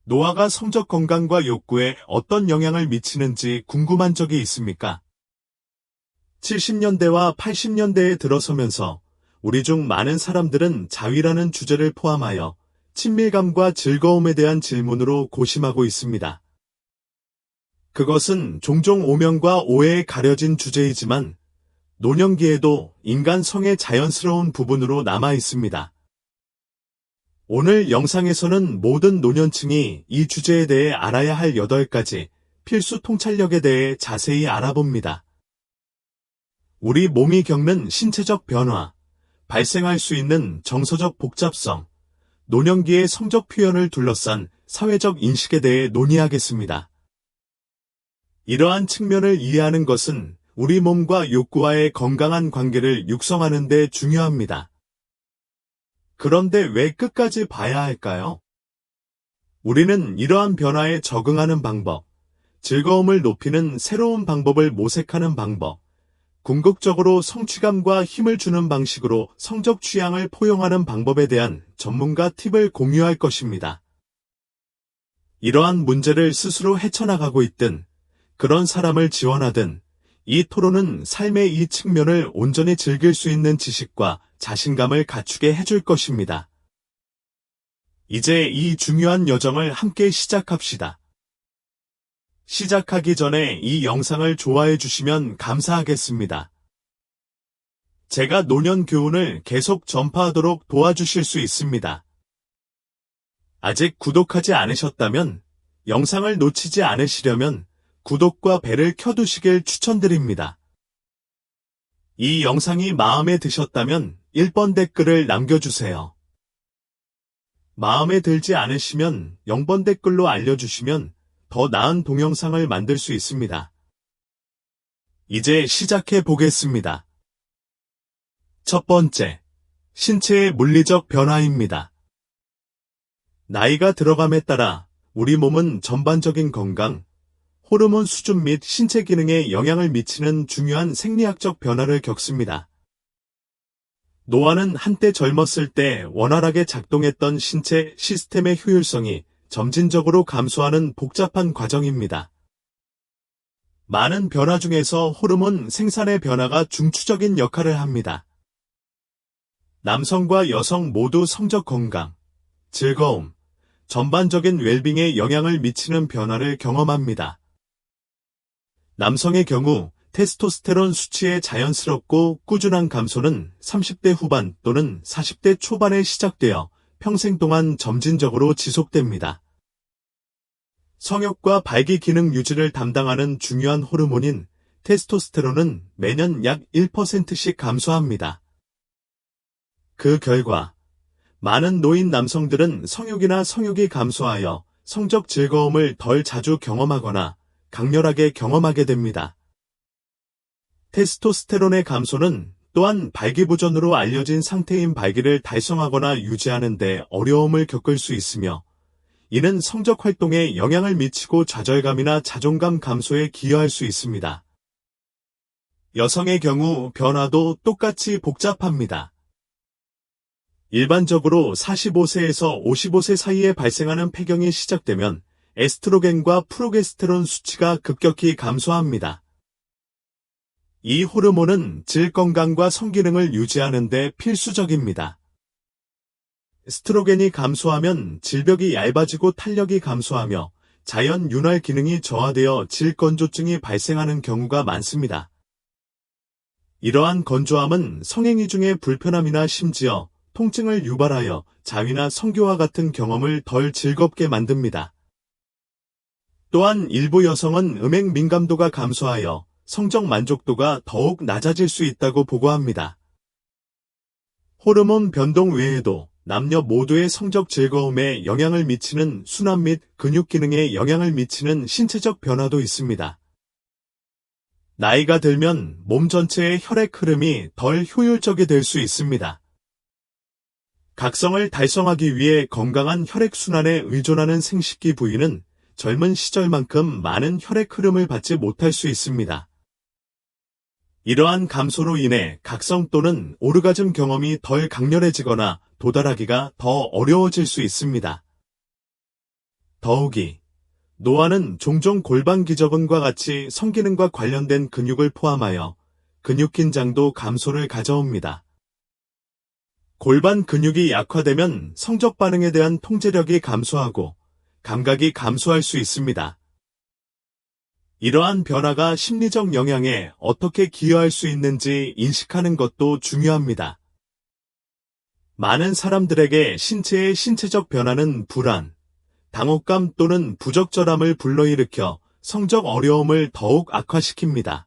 노화가 성적 건강과 욕구에 어떤 영향을 미치는지 궁금한 적이 있습니까? 70년대와 80년대에 들어서면서 우리 중 많은 사람들은 자위라는 주제를 포함하여 친밀감과 즐거움에 대한 질문으로 고심하고 있습니다. 그것은 종종 오명과 오해에 가려진 주제이지만 노년기에도 인간 성의 자연스러운 부분으로 남아 있습니다. 오늘 영상에서는 모든 노년층이 이 주제에 대해 알아야 할 8가지 필수 통찰력에 대해 자세히 알아봅니다. 우리 몸이 겪는 신체적 변화, 발생할 수 있는 정서적 복잡성, 노년기의 성적 표현을 둘러싼 사회적 인식에 대해 논의하겠습니다. 이러한 측면을 이해하는 것은 우리 몸과 욕구와의 건강한 관계를 육성하는 데 중요합니다. 그런데 왜 끝까지 봐야 할까요? 우리는 이러한 변화에 적응하는 방법, 즐거움을 높이는 새로운 방법을 모색하는 방법, 궁극적으로 성취감과 힘을 주는 방식으로 성적 취향을 포용하는 방법에 대한 전문가 팁을 공유할 것입니다. 이러한 문제를 스스로 헤쳐나가고 있든 그런 사람을 지원하든 이 토론은 삶의 이 측면을 온전히 즐길 수 있는 지식과 자신감을 갖추게 해줄 것입니다. 이제 이 중요한 여정을 함께 시작합시다. 시작하기 전에 이 영상을 좋아해 주시면 감사하겠습니다. 제가 노년 교훈을 계속 전파하도록 도와주실 수 있습니다. 아직 구독하지 않으셨다면 영상을 놓치지 않으시려면 구독과 벨을 켜두시길 추천드립니다. 이 영상이 마음에 드셨다면 1번 댓글을 남겨주세요. 마음에 들지 않으시면 0번 댓글로 알려주시면 더 나은 동영상을 만들 수 있습니다. 이제 시작해 보겠습니다. 첫 번째, 신체의 물리적 변화입니다. 나이가 들어감에 따라 우리 몸은 전반적인 건강, 호르몬 수준 및 신체 기능에 영향을 미치는 중요한 생리학적 변화를 겪습니다. 노화는 한때 젊었을 때 원활하게 작동했던 신체 시스템의 효율성이 점진적으로 감소하는 복잡한 과정입니다. 많은 변화 중에서 호르몬 생산의 변화가 중추적인 역할을 합니다. 남성과 여성 모두 성적 건강, 즐거움, 전반적인 웰빙에 영향을 미치는 변화를 경험합니다. 남성의 경우 테스토스테론 수치의 자연스럽고 꾸준한 감소는 30대 후반 또는 40대 초반에 시작되어 평생 동안 점진적으로 지속됩니다. 성욕과 발기 기능 유지를 담당하는 중요한 호르몬인 테스토스테론은 매년 약 1%씩 감소합니다. 그 결과 많은 노인 남성들은 성욕이나 성욕이 감소하여 성적 즐거움을 덜 자주 경험하거나 강렬하게 경험하게 됩니다. 테스토스테론의 감소는 또한 발기부전으로 알려진 상태인 발기를 달성하거나 유지하는 데 어려움을 겪을 수 있으며 이는 성적 활동에 영향을 미치고 좌절감이나 자존감 감소에 기여할 수 있습니다. 여성의 경우 변화도 똑같이 복잡합니다. 일반적으로 45세에서 55세 사이에 발생하는 폐경이 시작되면 에스트로겐과 프로게스테론 수치가 급격히 감소합니다. 이 호르몬은 질 건강과 성기능을 유지하는 데 필수적입니다. 에스트로겐이 감소하면 질벽이 얇아지고 탄력이 감소하며 자연 윤활 기능이 저하되어 질 건조증이 발생하는 경우가 많습니다. 이러한 건조함은 성행위 중의 불편함이나 심지어 통증을 유발하여 자위나 성교와 같은 경험을 덜 즐겁게 만듭니다. 또한 일부 여성은 음행 민감도가 감소하여 성적 만족도가 더욱 낮아질 수 있다고 보고합니다. 호르몬 변동 외에도 남녀 모두의 성적 즐거움에 영향을 미치는 순환 및 근육 기능에 영향을 미치는 신체적 변화도 있습니다. 나이가 들면 몸 전체의 혈액 흐름이 덜 효율적이 될 수 있습니다. 각성을 달성하기 위해 건강한 혈액순환에 의존하는 생식기 부위는 젊은 시절만큼 많은 혈액 흐름을 받지 못할 수 있습니다. 이러한 감소로 인해 각성 또는 오르가즘 경험이 덜 강렬해지거나 도달하기가 더 어려워질 수 있습니다. 더욱이 노화는 종종 골반 기저근과 같이 성기능과 관련된 근육을 포함하여 근육 긴장도 감소를 가져옵니다. 골반 근육이 약화되면 성적 반응에 대한 통제력이 감소하고 감각이 감소할 수 있습니다. 이러한 변화가 심리적 영향에 어떻게 기여할 수 있는지 인식하는 것도 중요합니다. 많은 사람들에게 신체의 신체적 변화는 불안, 당혹감 또는 부적절함을 불러일으켜 성적 어려움을 더욱 악화시킵니다.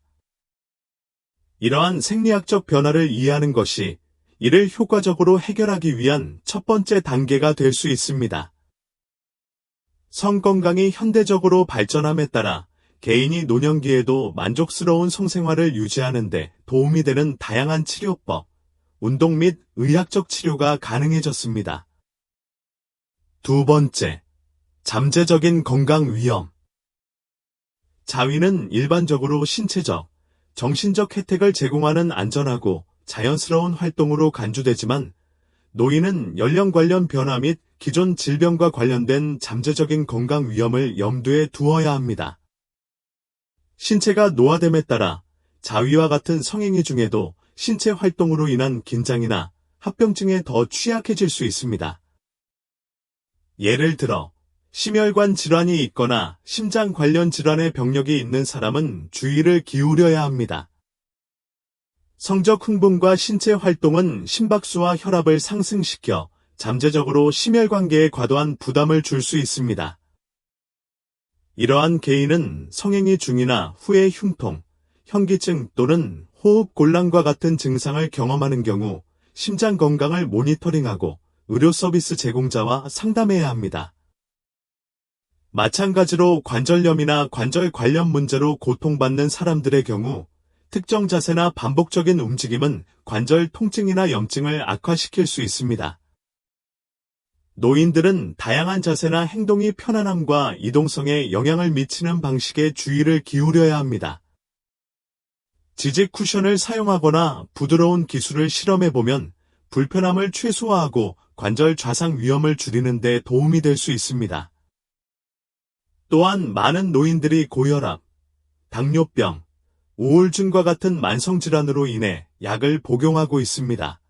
이러한 생리학적 변화를 이해하는 것이 이를 효과적으로 해결하기 위한 첫 번째 단계가 될 수 있습니다. 성건강이 현대적으로 발전함에 따라 개인이 노년기에도 만족스러운 성생활을 유지하는 데 도움이 되는 다양한 치료법, 운동 및 의학적 치료가 가능해졌습니다. 두 번째, 잠재적인 건강 위험. 자위는 일반적으로 신체적, 정신적 혜택을 제공하는 안전하고 자연스러운 활동으로 간주되지만 노인은 연령 관련 변화 및 기존 질병과 관련된 잠재적인 건강 위험을 염두에 두어야 합니다. 신체가 노화됨에 따라 자위와 같은 성행위 중에도 신체 활동으로 인한 긴장이나 합병증에 더 취약해질 수 있습니다. 예를 들어 심혈관 질환이 있거나 심장 관련 질환의 병력이 있는 사람은 주의를 기울여야 합니다. 성적 흥분과 신체 활동은 심박수와 혈압을 상승시켜 잠재적으로 심혈관계에 과도한 부담을 줄 수 있습니다. 이러한 개인은 성행위 중이나 후에 흉통, 현기증 또는 호흡 곤란과 같은 증상을 경험하는 경우 심장 건강을 모니터링하고 의료 서비스 제공자와 상담해야 합니다. 마찬가지로 관절염이나 관절 관련 문제로 고통받는 사람들의 경우 특정 자세나 반복적인 움직임은 관절 통증이나 염증을 악화시킬 수 있습니다. 노인들은 다양한 자세나 행동이 편안함과 이동성에 영향을 미치는 방식에 주의를 기울여야 합니다. 지지 쿠션을 사용하거나 부드러운 기술을 실험해보면 불편함을 최소화하고 관절 좌상 위험을 줄이는 데 도움이 될 수 있습니다. 또한 많은 노인들이 고혈압, 당뇨병, 우울증과 같은 만성질환으로 인해 약을 복용하고 있습니다.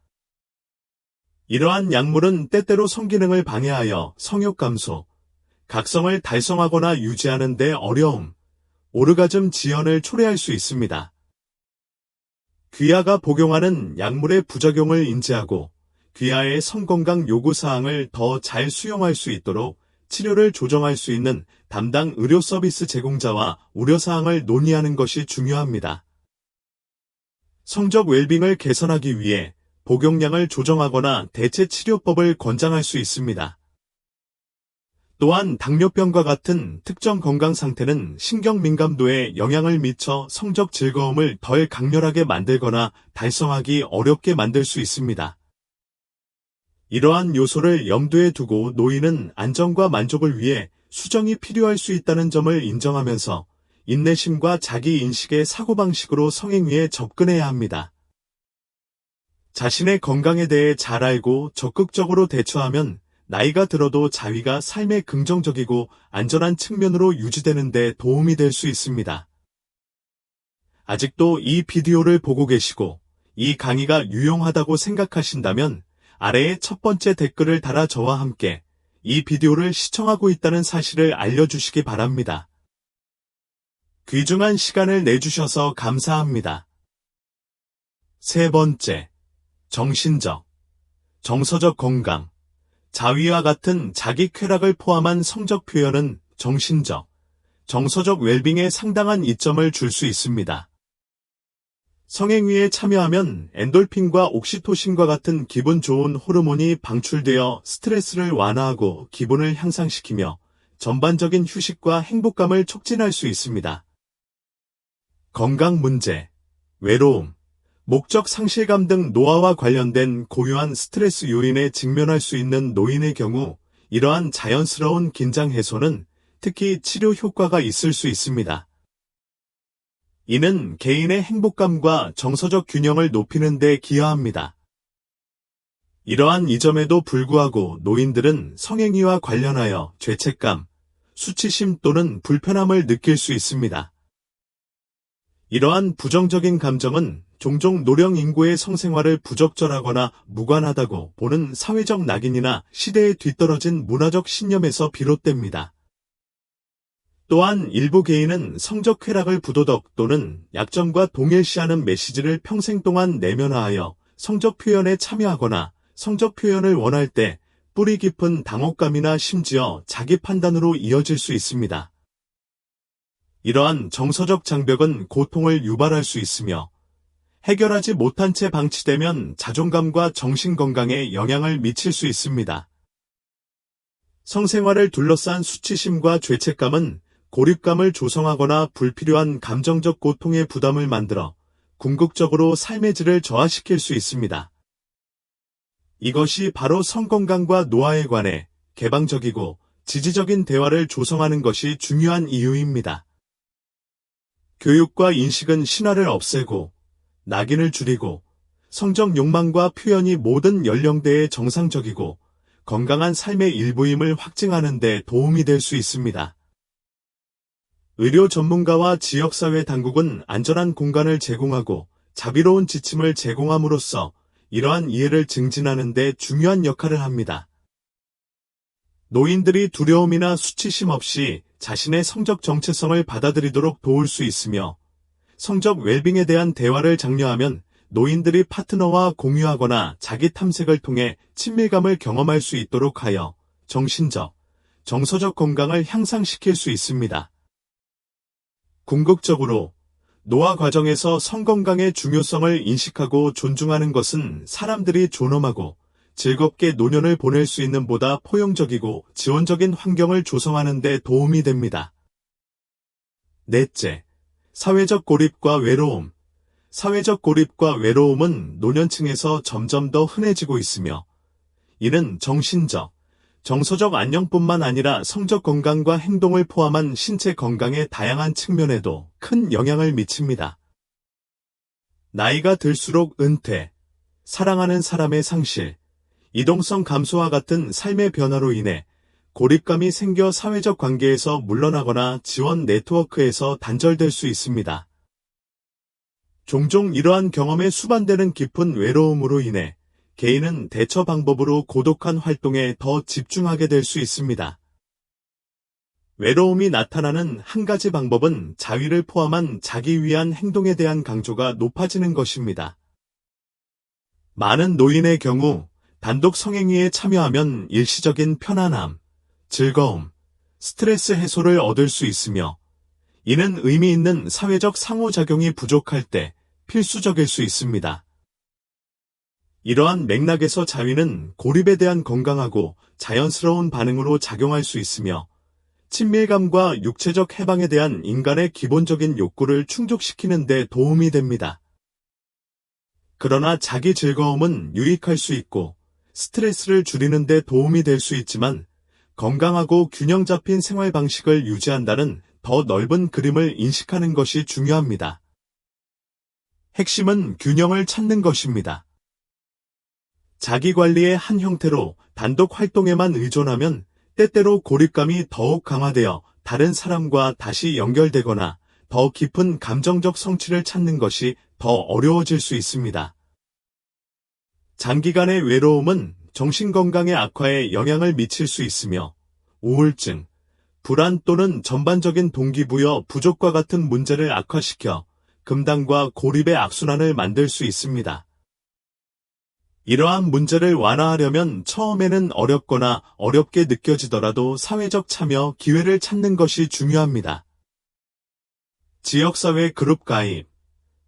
이러한 약물은 때때로 성기능을 방해하여 성욕 감소, 각성을 달성하거나 유지하는 데 어려움, 오르가즘 지연을 초래할 수 있습니다. 귀하가 복용하는 약물의 부작용을 인지하고 귀하의 성건강 요구사항을 더 잘 수용할 수 있도록 치료를 조정할 수 있는 담당 의료 서비스 제공자와 우려사항을 논의하는 것이 중요합니다. 성적 웰빙을 개선하기 위해 복용량을 조정하거나 대체 치료법을 권장할 수 있습니다. 또한 당뇨병과 같은 특정 건강 상태는 신경 민감도에 영향을 미쳐 성적 즐거움을 덜 강렬하게 만들거나 달성하기 어렵게 만들 수 있습니다. 이러한 요소를 염두에 두고 노인은 안정과 만족을 위해 수정이 필요할 수 있다는 점을 인정하면서 인내심과 자기인식의 사고방식으로 성행위에 접근해야 합니다. 자신의 건강에 대해 잘 알고 적극적으로 대처하면 나이가 들어도 자위가 삶의 긍정적이고 안전한 측면으로 유지되는 데 도움이 될 수 있습니다. 아직도 이 비디오를 보고 계시고 이 강의가 유용하다고 생각하신다면 아래에 첫 번째 댓글을 달아 저와 함께 이 비디오를 시청하고 있다는 사실을 알려주시기 바랍니다. 귀중한 시간을 내주셔서 감사합니다. 세 번째, 정신적, 정서적 건강. 자위와 같은 자기 쾌락을 포함한 성적 표현은 정신적, 정서적 웰빙에 상당한 이점을 줄 수 있습니다. 성행위에 참여하면 엔돌핀과 옥시토신과 같은 기분 좋은 호르몬이 방출되어 스트레스를 완화하고 기분을 향상시키며 전반적인 휴식과 행복감을 촉진할 수 있습니다. 건강 문제, 외로움, 목적 상실감 등 노화와 관련된 고유한 스트레스 요인에 직면할 수 있는 노인의 경우 이러한 자연스러운 긴장 해소는 특히 치료 효과가 있을 수 있습니다. 이는 개인의 행복감과 정서적 균형을 높이는 데 기여합니다. 이러한 이점에도 불구하고 노인들은 성행위와 관련하여 죄책감, 수치심 또는 불편함을 느낄 수 있습니다. 이러한 부정적인 감정은 종종 노령 인구의 성생활을 부적절하거나 무관하다고 보는 사회적 낙인이나 시대에 뒤떨어진 문화적 신념에서 비롯됩니다. 또한 일부 개인은 성적 쾌락을 부도덕 또는 약점과 동일시하는 메시지를 평생 동안 내면화하여 성적 표현에 참여하거나 성적 표현을 원할 때 뿌리 깊은 당혹감이나 심지어 자기 판단으로 이어질 수 있습니다. 이러한 정서적 장벽은 고통을 유발할 수 있으며 해결하지 못한 채 방치되면 자존감과 정신건강에 영향을 미칠 수 있습니다. 성생활을 둘러싼 수치심과 죄책감은 고립감을 조성하거나 불필요한 감정적 고통의 부담을 만들어 궁극적으로 삶의 질을 저하시킬 수 있습니다. 이것이 바로 성건강과 노화에 관해 개방적이고 지지적인 대화를 조성하는 것이 중요한 이유입니다. 교육과 인식은 신화를 없애고 낙인을 줄이고 성적 욕망과 표현이 모든 연령대에 정상적이고 건강한 삶의 일부임을 확증하는 데 도움이 될 수 있습니다. 의료 전문가와 지역사회 당국은 안전한 공간을 제공하고 자비로운 지침을 제공함으로써 이러한 이해를 증진하는 데 중요한 역할을 합니다. 노인들이 두려움이나 수치심 없이 자신의 성적 정체성을 받아들이도록 도울 수 있으며 성적 웰빙에 대한 대화를 장려하면 노인들이 파트너와 공유하거나 자기 탐색을 통해 친밀감을 경험할 수 있도록 하여 정신적, 정서적 건강을 향상시킬 수 있습니다. 궁극적으로 노화 과정에서 성건강의 중요성을 인식하고 존중하는 것은 사람들이 존엄하고 즐겁게 노년을 보낼 수 있는 보다 포용적이고 지원적인 환경을 조성하는 데 도움이 됩니다. 넷째, 사회적 고립과 외로움. 사회적 고립과 외로움은 노년층에서 점점 더 흔해지고 있으며 이는 정신적, 정서적 안녕뿐만 아니라 성적 건강과 행동을 포함한 신체 건강의 다양한 측면에도 큰 영향을 미칩니다. 나이가 들수록 은퇴, 사랑하는 사람의 상실, 이동성 감소와 같은 삶의 변화로 인해 고립감이 생겨 사회적 관계에서 물러나거나 지원 네트워크에서 단절될 수 있습니다. 종종 이러한 경험에 수반되는 깊은 외로움으로 인해 개인은 대처 방법으로 고독한 활동에 더 집중하게 될 수 있습니다. 외로움이 나타나는 한 가지 방법은 자위를 포함한 자기 위한 행동에 대한 강조가 높아지는 것입니다. 많은 노인의 경우 단독 성행위에 참여하면 일시적인 편안함, 즐거움, 스트레스 해소를 얻을 수 있으며 이는 의미 있는 사회적 상호작용이 부족할 때 필수적일 수 있습니다. 이러한 맥락에서 자위는 고립에 대한 건강하고 자연스러운 반응으로 작용할 수 있으며 친밀감과 육체적 해방에 대한 인간의 기본적인 욕구를 충족시키는 데 도움이 됩니다. 그러나 자기 즐거움은 유익할 수 있고 스트레스를 줄이는 데 도움이 될 수 있지만 건강하고 균형 잡힌 생활 방식을 유지한다는 더 넓은 그림을 인식하는 것이 중요합니다. 핵심은 균형을 찾는 것입니다. 자기관리의 한 형태로 단독 활동에만 의존하면 때때로 고립감이 더욱 강화되어 다른 사람과 다시 연결되거나 더 깊은 감정적 성취를 찾는 것이 더 어려워질 수 있습니다. 장기간의 외로움은 정신건강의 악화에 영향을 미칠 수 있으며 우울증, 불안 또는 전반적인 동기부여 부족과 같은 문제를 악화시켜 금단과 고립의 악순환을 만들 수 있습니다. 이러한 문제를 완화하려면 처음에는 어렵거나 어렵게 느껴지더라도 사회적 참여 기회를 찾는 것이 중요합니다. 지역사회 그룹 가입,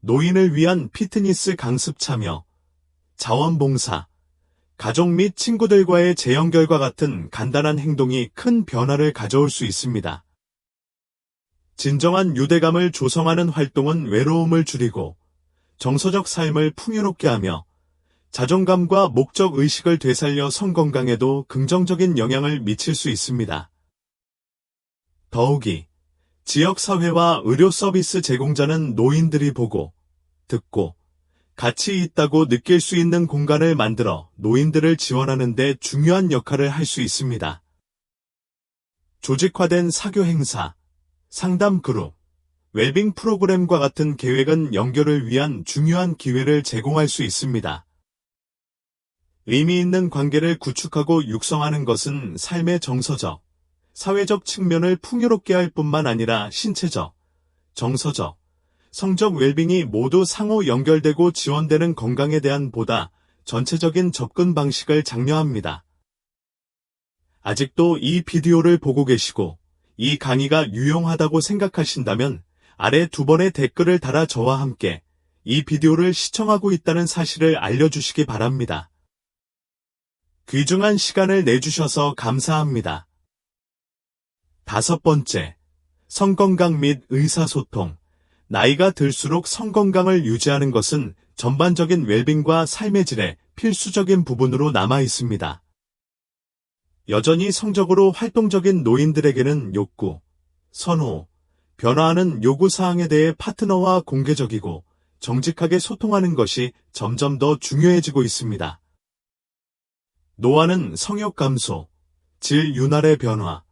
노인을 위한 피트니스 강습 참여, 자원봉사, 가족 및 친구들과의 재연결과 같은 간단한 행동이 큰 변화를 가져올 수 있습니다. 진정한 유대감을 조성하는 활동은 외로움을 줄이고 정서적 삶을 풍요롭게 하며 자존감과 목적 의식을 되살려 성건강에도 긍정적인 영향을 미칠 수 있습니다. 더욱이 지역사회와 의료 서비스 제공자는 노인들이 보고, 듣고, 가치 있다고 느낄 수 있는 공간을 만들어 노인들을 지원하는 데 중요한 역할을 할 수 있습니다. 조직화된 사교 행사, 상담 그룹, 웰빙 프로그램과 같은 계획은 연결을 위한 중요한 기회를 제공할 수 있습니다. 의미 있는 관계를 구축하고 육성하는 것은 삶의 정서적, 사회적 측면을 풍요롭게 할 뿐만 아니라 신체적, 정서적, 성적 웰빙이 모두 상호 연결되고 지원되는 건강에 대한 보다 전체적인 접근 방식을 장려합니다. 아직도 이 비디오를 보고 계시고 이 강의가 유용하다고 생각하신다면 아래 2번의 댓글을 달아 저와 함께 이 비디오를 시청하고 있다는 사실을 알려주시기 바랍니다. 귀중한 시간을 내주셔서 감사합니다. 5번째, 성건강 및 의사소통. 나이가 들수록 성건강을 유지하는 것은 전반적인 웰빙과 삶의 질의 필수적인 부분으로 남아 있습니다. 여전히 성적으로 활동적인 노인들에게는 욕구, 선호, 변화하는 요구사항에 대해 파트너와 공개적이고 정직하게 소통하는 것이 점점 더 중요해지고 있습니다. 노화는 성욕 감소, 질 윤활의 변화,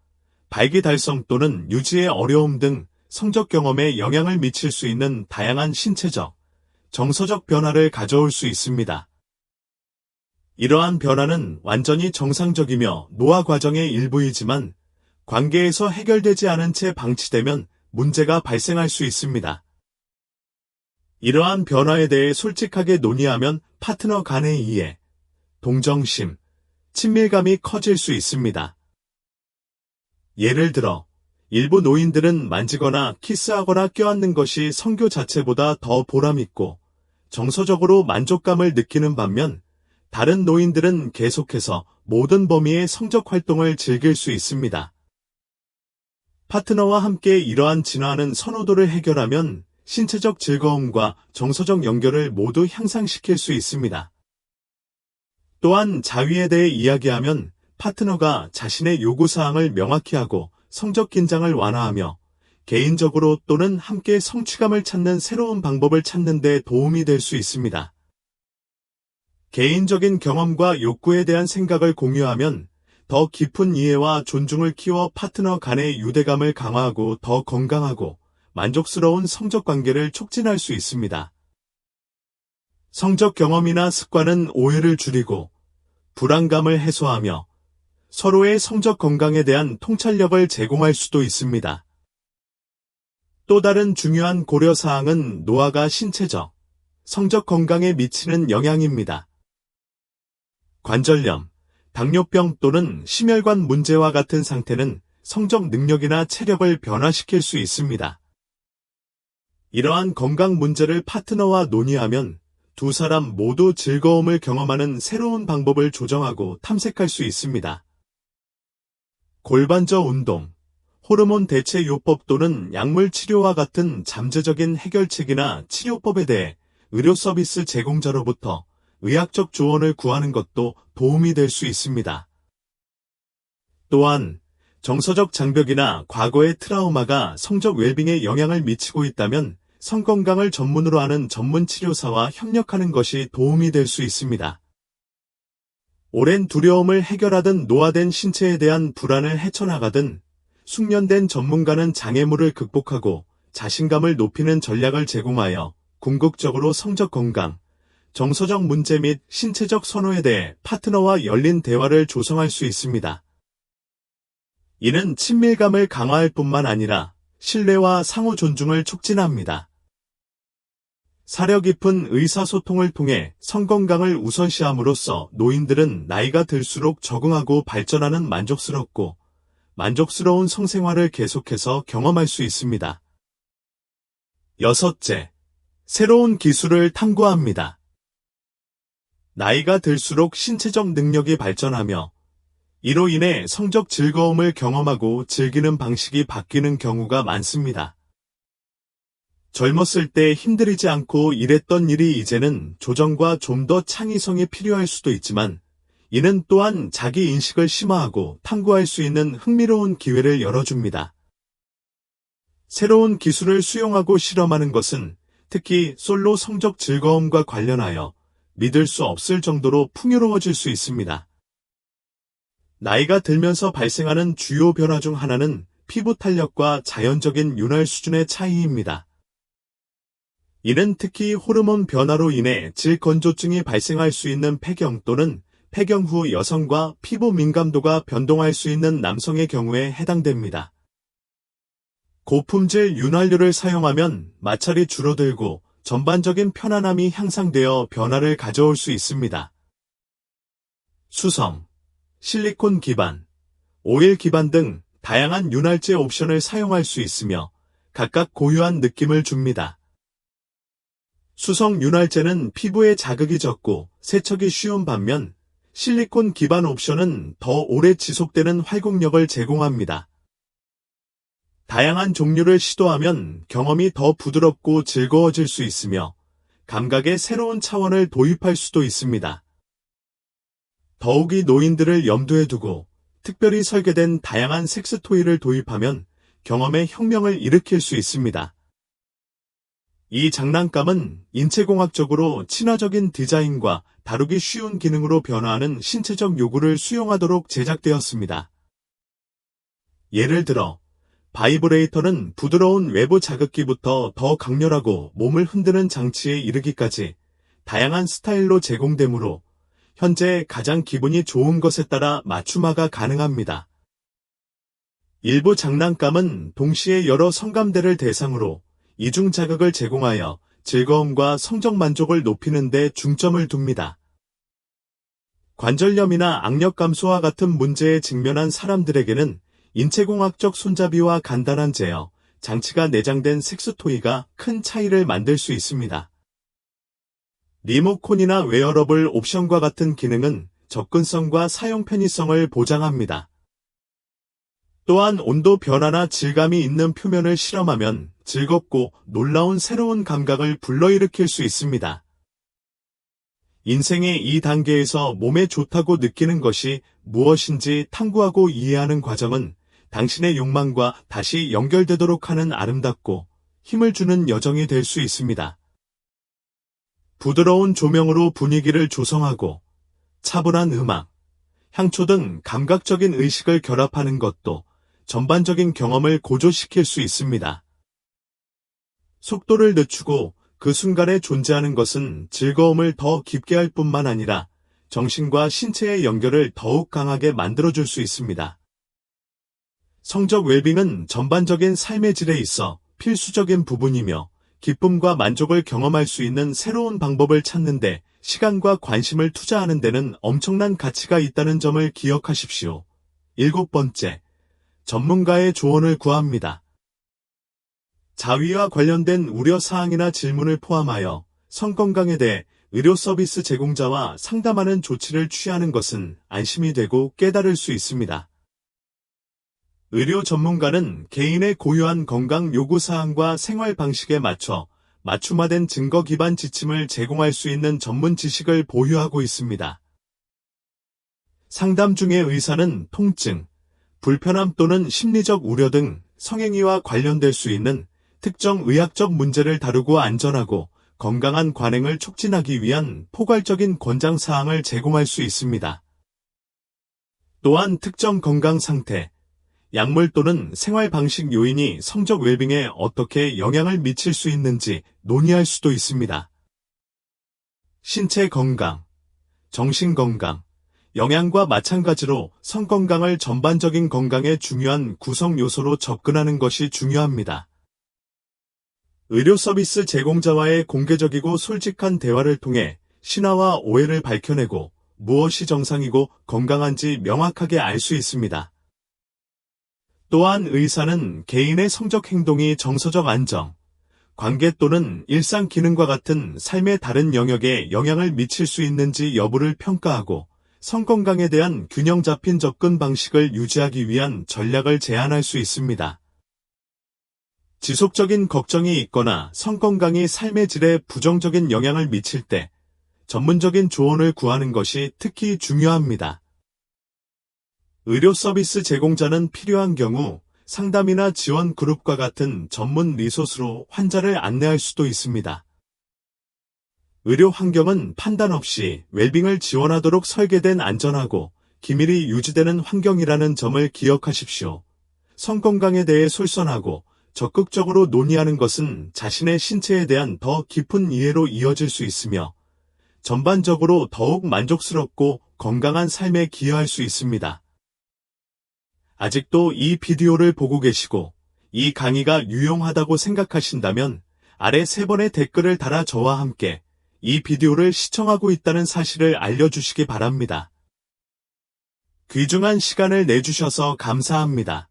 발기 달성 또는 유지의 어려움 등 성적 경험에 영향을 미칠 수 있는 다양한 신체적, 정서적 변화를 가져올 수 있습니다. 이러한 변화는 완전히 정상적이며 노화 과정의 일부이지만 관계에서 해결되지 않은 채 방치되면 문제가 발생할 수 있습니다. 이러한 변화에 대해 솔직하게 논의하면 파트너 간의 이해, 동정심, 친밀감이 커질 수 있습니다. 예를 들어, 일부 노인들은 만지거나 키스하거나 껴안는 것이 성교 자체보다 더 보람있고 정서적으로 만족감을 느끼는 반면 다른 노인들은 계속해서 모든 범위의 성적 활동을 즐길 수 있습니다. 파트너와 함께 이러한 진화하는 선호도를 해결하면 신체적 즐거움과 정서적 연결을 모두 향상시킬 수 있습니다. 또한 자위에 대해 이야기하면 파트너가 자신의 요구사항을 명확히 하고 성적 긴장을 완화하며 개인적으로 또는 함께 성취감을 찾는 새로운 방법을 찾는 데 도움이 될 수 있습니다. 개인적인 경험과 욕구에 대한 생각을 공유하면 더 깊은 이해와 존중을 키워 파트너 간의 유대감을 강화하고 더 건강하고 만족스러운 성적 관계를 촉진할 수 있습니다. 성적 경험이나 습관은 오해를 줄이고 불안감을 해소하며 서로의 성적 건강에 대한 통찰력을 제공할 수도 있습니다. 또 다른 중요한 고려사항은 노화가 신체적, 성적 건강에 미치는 영향입니다. 관절염, 당뇨병 또는 심혈관 문제와 같은 상태는 성적 능력이나 체력을 변화시킬 수 있습니다. 이러한 건강 문제를 파트너와 논의하면 두 사람 모두 즐거움을 경험하는 새로운 방법을 조정하고 탐색할 수 있습니다. 골반저 운동, 호르몬 대체 요법 또는 약물 치료와 같은 잠재적인 해결책이나 치료법에 대해 의료 서비스 제공자로부터 의학적 조언을 구하는 것도 도움이 될 수 있습니다. 또한 정서적 장벽이나 과거의 트라우마가 성적 웰빙에 영향을 미치고 있다면 성건강을 전문으로 하는 전문 치료사와 협력하는 것이 도움이 될 수 있습니다. 오랜 두려움을 해결하든 노화된 신체에 대한 불안을 헤쳐나가든 숙련된 전문가는 장애물을 극복하고 자신감을 높이는 전략을 제공하여 궁극적으로 성적 건강, 정서적 문제 및 신체적 선호에 대해 파트너와 열린 대화를 조성할 수 있습니다. 이는 친밀감을 강화할 뿐만 아니라 신뢰와 상호 존중을 촉진합니다. 사려 깊은 의사소통을 통해 성건강을 우선시함으로써 노인들은 나이가 들수록 적응하고 발전하는 만족스럽고 만족스러운 성생활을 계속해서 경험할 수 있습니다. 6째, 새로운 기술을 탐구합니다. 나이가 들수록 신체적 능력이 발전하며 이로 인해 성적 즐거움을 경험하고 즐기는 방식이 바뀌는 경우가 많습니다. 젊었을 때 힘들이지 않고 일했던 일이 이제는 조정과 좀 더 창의성이 필요할 수도 있지만 이는 또한 자기 인식을 심화하고 탐구할 수 있는 흥미로운 기회를 열어줍니다. 새로운 기술을 수용하고 실험하는 것은 특히 솔로 성적 즐거움과 관련하여 믿을 수 없을 정도로 풍요로워질 수 있습니다. 나이가 들면서 발생하는 주요 변화 중 하나는 피부 탄력과 자연적인 윤활 수준의 차이입니다. 이는 특히 호르몬 변화로 인해 질건조증이 발생할 수 있는 폐경 또는 폐경 후 여성과 피부 민감도가 변동할 수 있는 남성의 경우에 해당됩니다. 고품질 윤활유를 사용하면 마찰이 줄어들고 전반적인 편안함이 향상되어 변화를 가져올 수 있습니다. 수성, 실리콘 기반, 오일 기반 등 다양한 윤활제 옵션을 사용할 수 있으며 각각 고유한 느낌을 줍니다. 수성 윤활제는 피부에 자극이 적고 세척이 쉬운 반면 실리콘 기반 옵션은 더 오래 지속되는 활동력을 제공합니다. 다양한 종류를 시도하면 경험이 더 부드럽고 즐거워질 수 있으며 감각의 새로운 차원을 도입할 수도 있습니다. 더욱이 노인들을 염두에 두고 특별히 설계된 다양한 섹스토이를 도입하면 경험의 혁명을 일으킬 수 있습니다. 이 장난감은 인체공학적으로 친화적인 디자인과 다루기 쉬운 기능으로 변화하는 신체적 요구를 수용하도록 제작되었습니다. 예를 들어, 바이브레이터는 부드러운 외부 자극기부터 더 강렬하고 몸을 흔드는 장치에 이르기까지 다양한 스타일로 제공되므로 현재 가장 기분이 좋은 것에 따라 맞춤화가 가능합니다. 일부 장난감은 동시에 여러 성감대를 대상으로 이중 자극을 제공하여 즐거움과 성적 만족을 높이는 데 중점을 둡니다. 관절염이나 악력 감소와 같은 문제에 직면한 사람들에게는 인체공학적 손잡이와 간단한 제어, 장치가 내장된 섹스토이가 큰 차이를 만들 수 있습니다. 리모콘이나 웨어러블 옵션과 같은 기능은 접근성과 사용 편의성을 보장합니다. 또한 온도 변화나 질감이 있는 표면을 실험하면 즐겁고 놀라운 새로운 감각을 불러일으킬 수 있습니다. 인생의 이 단계에서 몸에 좋다고 느끼는 것이 무엇인지 탐구하고 이해하는 과정은 당신의 욕망과 다시 연결되도록 하는 아름답고 힘을 주는 여정이 될 수 있습니다. 부드러운 조명으로 분위기를 조성하고 차분한 음악, 향초 등 감각적인 의식을 결합하는 것도 전반적인 경험을 고조시킬 수 있습니다. 속도를 늦추고 그 순간에 존재하는 것은 즐거움을 더 깊게 할 뿐만 아니라 정신과 신체의 연결을 더욱 강하게 만들어줄 수 있습니다. 성적 웰빙은 전반적인 삶의 질에 있어 필수적인 부분이며 기쁨과 만족을 경험할 수 있는 새로운 방법을 찾는데 시간과 관심을 투자하는 데는 엄청난 가치가 있다는 점을 기억하십시오. 7번째, 전문가의 조언을 구합니다. 자위와 관련된 우려사항이나 질문을 포함하여 성건강에 대해 의료 서비스 제공자와 상담하는 조치를 취하는 것은 안심이 되고 깨달을 수 있습니다. 의료 전문가는 개인의 고유한 건강 요구사항과 생활 방식에 맞춰 맞춤화된 증거 기반 지침을 제공할 수 있는 전문 지식을 보유하고 있습니다. 상담 중에 의사는 통증, 불편함 또는 심리적 우려 등 성행위와 관련될 수 있는 특정 의학적 문제를 다루고 안전하고 건강한 관행을 촉진하기 위한 포괄적인 권장사항을 제공할 수 있습니다. 또한 특정 건강 상태, 약물 또는 생활 방식 요인이 성적 웰빙에 어떻게 영향을 미칠 수 있는지 논의할 수도 있습니다. 신체 건강, 정신 건강, 영양과 마찬가지로 성 건강을 전반적인 건강의 중요한 구성 요소로 접근하는 것이 중요합니다. 의료 서비스 제공자와의 공개적이고 솔직한 대화를 통해 신화와 오해를 밝혀내고 무엇이 정상이고 건강한지 명확하게 알 수 있습니다. 또한 의사는 개인의 성적 행동이 정서적 안정, 관계 또는 일상 기능과 같은 삶의 다른 영역에 영향을 미칠 수 있는지 여부를 평가하고 성건강에 대한 균형 잡힌 접근 방식을 유지하기 위한 전략을 제안할 수 있습니다. 지속적인 걱정이 있거나 성건강이 삶의 질에 부정적인 영향을 미칠 때 전문적인 조언을 구하는 것이 특히 중요합니다. 의료 서비스 제공자는 필요한 경우 상담이나 지원 그룹과 같은 전문 리소스로 환자를 안내할 수도 있습니다. 의료 환경은 판단 없이 웰빙을 지원하도록 설계된 안전하고 기밀이 유지되는 환경이라는 점을 기억하십시오. 성 건강에 대해 솔선하고 적극적으로 논의하는 것은 자신의 신체에 대한 더 깊은 이해로 이어질 수 있으며 전반적으로 더욱 만족스럽고 건강한 삶에 기여할 수 있습니다. 아직도 이 비디오를 보고 계시고 이 강의가 유용하다고 생각하신다면 아래 3번의 댓글을 달아 저와 함께 이 비디오를 시청하고 있다는 사실을 알려주시기 바랍니다. 귀중한 시간을 내주셔서 감사합니다.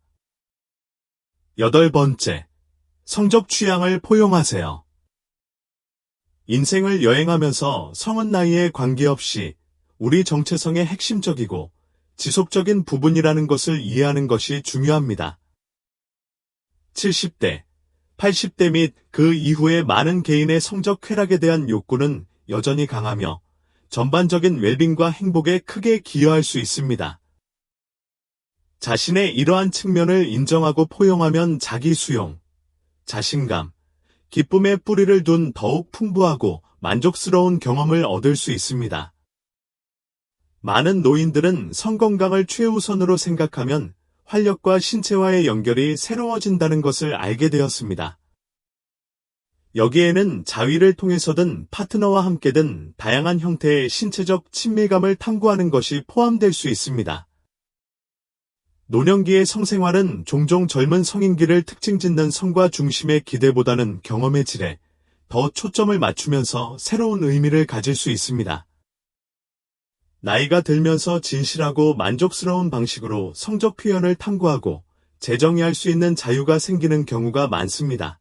8번째, 성적 취향을 포용하세요. 인생을 여행하면서 성은 나이에 관계없이 우리 정체성의 핵심적이고 지속적인 부분이라는 것을 이해하는 것이 중요합니다. 70대, 80대 및 그 이후의 많은 개인의 성적 쾌락에 대한 욕구는 여전히 강하며 전반적인 웰빙과 행복에 크게 기여할 수 있습니다. 자신의 이러한 측면을 인정하고 포용하면 자기 수용, 자신감, 기쁨의 뿌리를 둔 더욱 풍부하고 만족스러운 경험을 얻을 수 있습니다. 많은 노인들은 성건강을 최우선으로 생각하면 활력과 신체와의 연결이 새로워진다는 것을 알게 되었습니다. 여기에는 자위를 통해서든 파트너와 함께든 다양한 형태의 신체적 친밀감을 탐구하는 것이 포함될 수 있습니다. 노년기의 성생활은 종종 젊은 성인기를 특징 짓는 성과 중심의 기대보다는 경험의 질에 더 초점을 맞추면서 새로운 의미를 가질 수 있습니다. 나이가 들면서 진실하고 만족스러운 방식으로 성적 표현을 탐구하고 재정의할 수 있는 자유가 생기는 경우가 많습니다.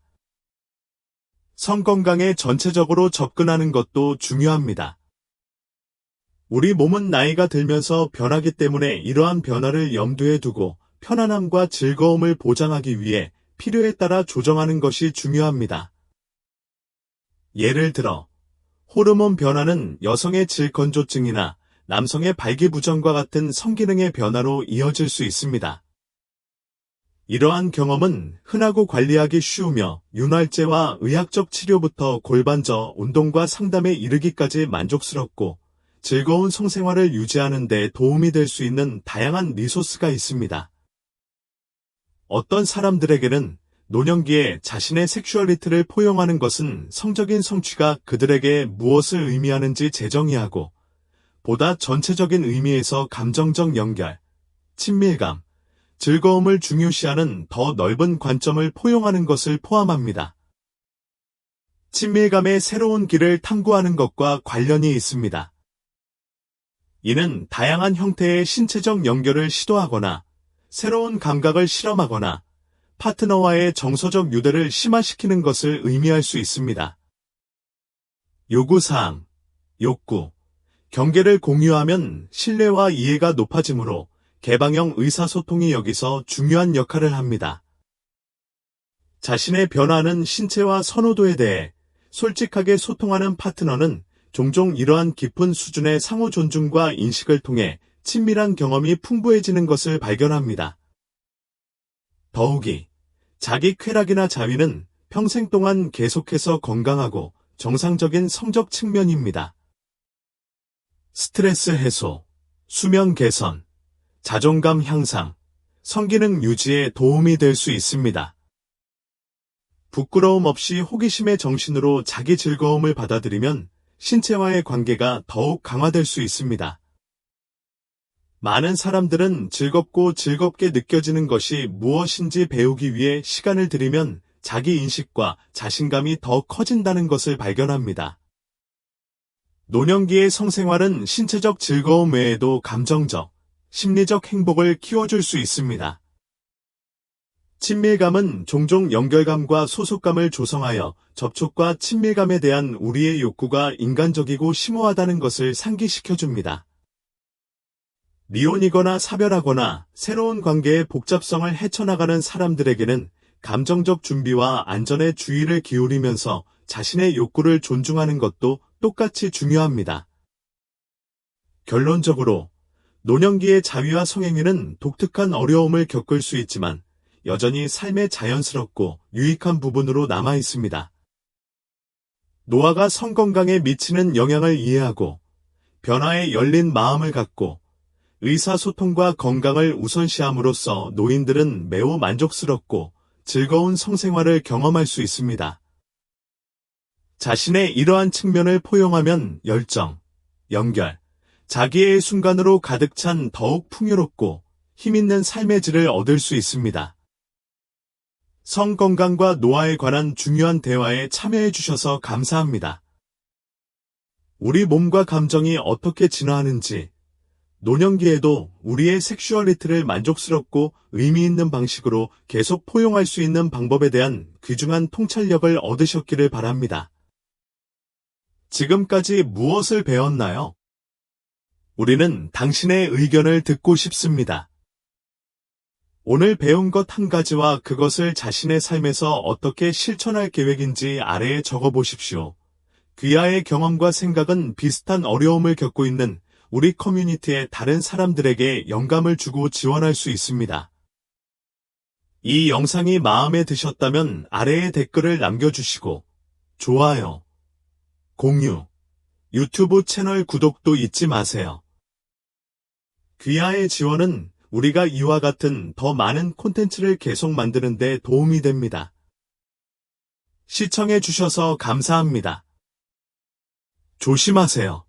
성건강에 전체적으로 접근하는 것도 중요합니다. 우리 몸은 나이가 들면서 변하기 때문에 이러한 변화를 염두에 두고 편안함과 즐거움을 보장하기 위해 필요에 따라 조정하는 것이 중요합니다. 예를 들어, 호르몬 변화는 여성의 질건조증이나 남성의 발기부전과 같은 성기능의 변화로 이어질 수 있습니다. 이러한 경험은 흔하고 관리하기 쉬우며 윤활제와 의학적 치료부터 골반저 운동과 상담에 이르기까지 만족스럽고 즐거운 성생활을 유지하는 데 도움이 될 수 있는 다양한 리소스가 있습니다. 어떤 사람들에게는 노년기에 자신의 섹슈얼리티를 포용하는 것은 성적인 성취가 그들에게 무엇을 의미하는지 재정의하고 보다 전체적인 의미에서 감정적 연결, 친밀감, 즐거움을 중요시하는 더 넓은 관점을 포용하는 것을 포함합니다. 친밀감의 새로운 길을 탐구하는 것과 관련이 있습니다. 이는 다양한 형태의 신체적 연결을 시도하거나 새로운 감각을 실험하거나 파트너와의 정서적 유대를 심화시키는 것을 의미할 수 있습니다. 요구사항, 욕구, 경계를 공유하면 신뢰와 이해가 높아지므로 개방형 의사소통이 여기서 중요한 역할을 합니다. 자신의 변화하는 신체와 선호도에 대해 솔직하게 소통하는 파트너는 종종 이러한 깊은 수준의 상호 존중과 인식을 통해 친밀한 경험이 풍부해지는 것을 발견합니다. 더욱이 자기 쾌락이나 자위는 평생 동안 계속해서 건강하고 정상적인 성적 측면입니다. 스트레스 해소, 수면 개선, 자존감 향상, 성기능 유지에 도움이 될 수 있습니다. 부끄러움 없이 호기심의 정신으로 자기 즐거움을 받아들이면 신체와의 관계가 더욱 강화될 수 있습니다. 많은 사람들은 즐겁고 즐겁게 느껴지는 것이 무엇인지 배우기 위해 시간을 들이면 자기 인식과 자신감이 더 커진다는 것을 발견합니다. 노년기의 성생활은 신체적 즐거움 외에도 감정적, 심리적 행복을 키워줄 수 있습니다. 친밀감은 종종 연결감과 소속감을 조성하여 접촉과 친밀감에 대한 우리의 욕구가 인간적이고 심오하다는 것을 상기시켜줍니다. 미혼이거나 사별하거나 새로운 관계의 복잡성을 헤쳐나가는 사람들에게는 감정적 준비와 안전에 주의를 기울이면서 자신의 욕구를 존중하는 것도 똑같이 중요합니다. 결론적으로 노년기의 자위와 성행위는 독특한 어려움을 겪을 수 있지만 여전히 삶의 자연스럽고 유익한 부분으로 남아 있습니다. 노화가 성건강에 미치는 영향을 이해하고 변화에 열린 마음을 갖고 의사소통과 건강을 우선시함으로써 노인들은 매우 만족스럽고 즐거운 성생활을 경험할 수 있습니다. 자신의 이러한 측면을 포용하면 열정, 연결, 자기애의 순간으로 가득 찬 더욱 풍요롭고 힘있는 삶의 질을 얻을 수 있습니다. 성건강과 노화에 관한 중요한 대화에 참여해 주셔서 감사합니다. 우리 몸과 감정이 어떻게 진화하는지, 노년기에도 우리의 섹슈얼리티를 만족스럽고 의미 있는 방식으로 계속 포용할 수 있는 방법에 대한 귀중한 통찰력을 얻으셨기를 바랍니다. 지금까지 무엇을 배웠나요? 우리는 당신의 의견을 듣고 싶습니다. 오늘 배운 것 한 가지와 그것을 자신의 삶에서 어떻게 실천할 계획인지 아래에 적어보십시오. 귀하의 경험과 생각은 비슷한 어려움을 겪고 있는 우리 커뮤니티의 다른 사람들에게 영감을 주고 지원할 수 있습니다. 이 영상이 마음에 드셨다면 아래에 댓글을 남겨주시고 좋아요, 공유, 유튜브 채널 구독도 잊지 마세요. 귀하의 지원은 우리가 이와 같은 더 많은 콘텐츠를 계속 만드는 데 도움이 됩니다. 시청해 주셔서 감사합니다. 조심하세요.